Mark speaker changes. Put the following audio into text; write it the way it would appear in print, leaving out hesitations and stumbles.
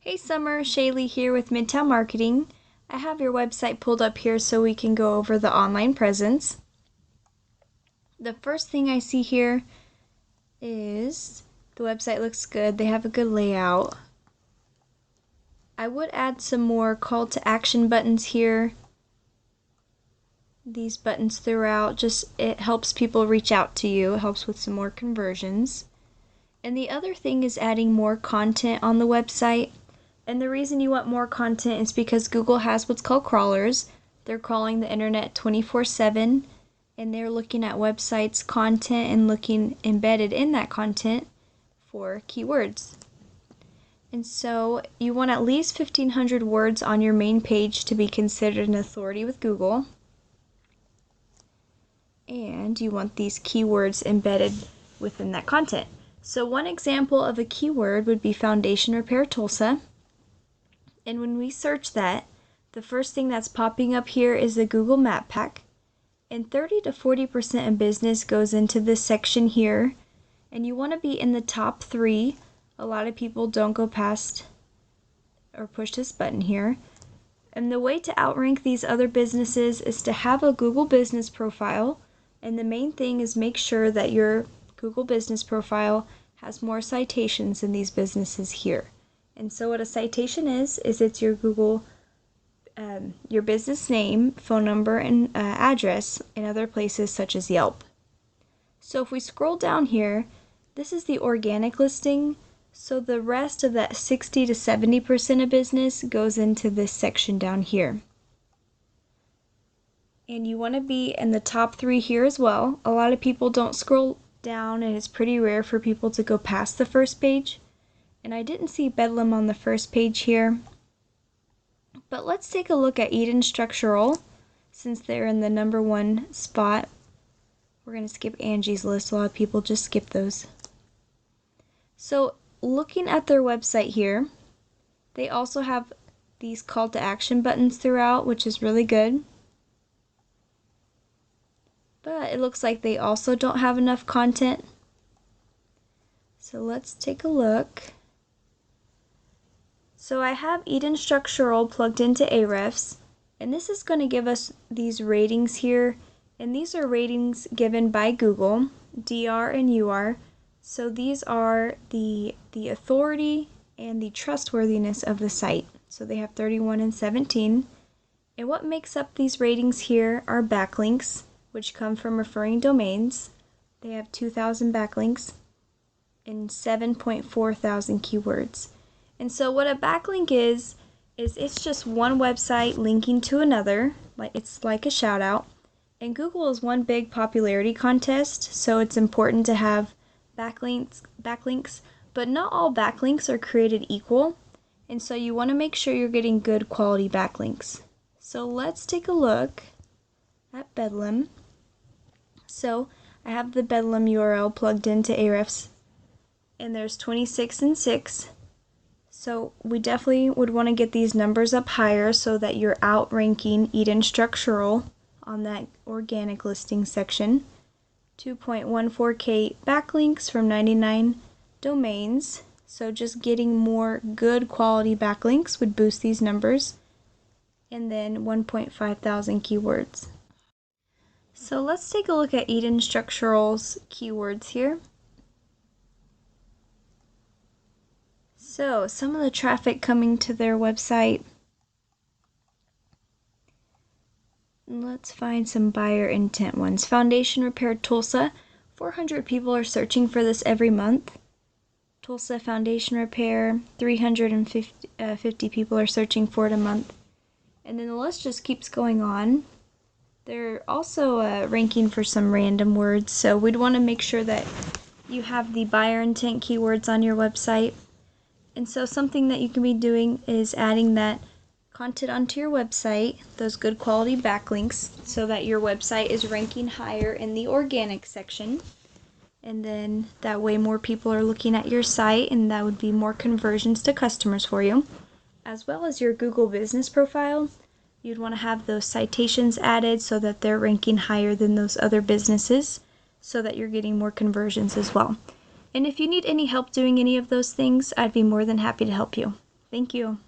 Speaker 1: Hey Summer, Shaelee here with Midtown Marketing. I have your website pulled up here so we can go over the online presence. The first thing I see here is the website looks good. They have a good layout. I would add some more call to action buttons here. These buttons throughout, it helps people reach out to you. It helps with some more conversions. And the other thing is adding more content on the website. And the reason you want more content is because Google has what's called crawlers. They're crawling the internet 24/7, and they're looking at websites, content, and looking embedded in that content for keywords. And so you want at least 1,500 words on your main page to be considered an authority with Google. And you want these keywords embedded within that content. So one example of a keyword would be Foundation Repair Tulsa. And when we search that, the first thing that's popping up here is the Google Map Pack. And 30 to 40% of business goes into this section here. And you want to be in the top 3. A lot of people don't go past or push this button here. And the way to outrank these other businesses is to have a Google business profile. And the main thing is make sure that your Google business profile has more citations than these businesses here. And so what a citation is it's your Google, your business name, phone number, and address in other places such as Yelp. So if we scroll down here, this is the organic listing. So the rest of that 60 to 70% of business goes into this section down here. And you want to be in the top 3 here as well. A lot of people don't scroll down, and it's pretty rare for people to go past the first page. And I didn't see Bedlam on the first page here. But let's take a look at Eden Structural, since they're in the number 1 spot. We're going to skip Angie's list. A lot of people just skip those. So looking at their website here, they also have these call to action buttons throughout, which is really good. But it looks like they also don't have enough content. So let's take a look. So I have Eden Structural plugged into Ahrefs, and this is going to give us these ratings here, and these are ratings given by Google, DR and UR. So these are the authority and the trustworthiness of the site. So they have 31 and 17. And what makes up these ratings here are backlinks, which come from referring domains. They have 2,000 backlinks and 7.4 thousand keywords. And so what a backlink is it's just one website linking to another, it's like a shout out. And Google is one big popularity contest, so it's important to have backlinks, but not all backlinks are created equal. And so you want to make sure you're getting good quality backlinks. So let's take a look at Bedlam. So I have the Bedlam URL plugged into Ahrefs, and there's 26 and 6. So we definitely would want to get these numbers up higher so that you're outranking Eden Structural on that organic listing section. 2.14K backlinks from 99 domains. So just getting more good quality backlinks would boost these numbers. And then 1.5 thousand keywords. So let's take a look at Eden Structural's keywords here. So some of the traffic coming to their website. Let's find some buyer intent ones. Foundation Repair Tulsa. 400 people are searching for this every month. Tulsa Foundation Repair. 350 people are searching for it a month. And then the list just keeps going on. They're also ranking for some random words, so we'd want to make sure that you have the buyer intent keywords on your website. And so something that you can be doing is adding that content onto your website, those good quality backlinks, so that your website is ranking higher in the organic section. And then that way more people are looking at your site, and that would be more conversions to customers for you. As well as your Google business profile, you'd want to have those citations added so that they're ranking higher than those other businesses, so that you're getting more conversions as well. And if you need any help doing any of those things, I'd be more than happy to help you. Thank you.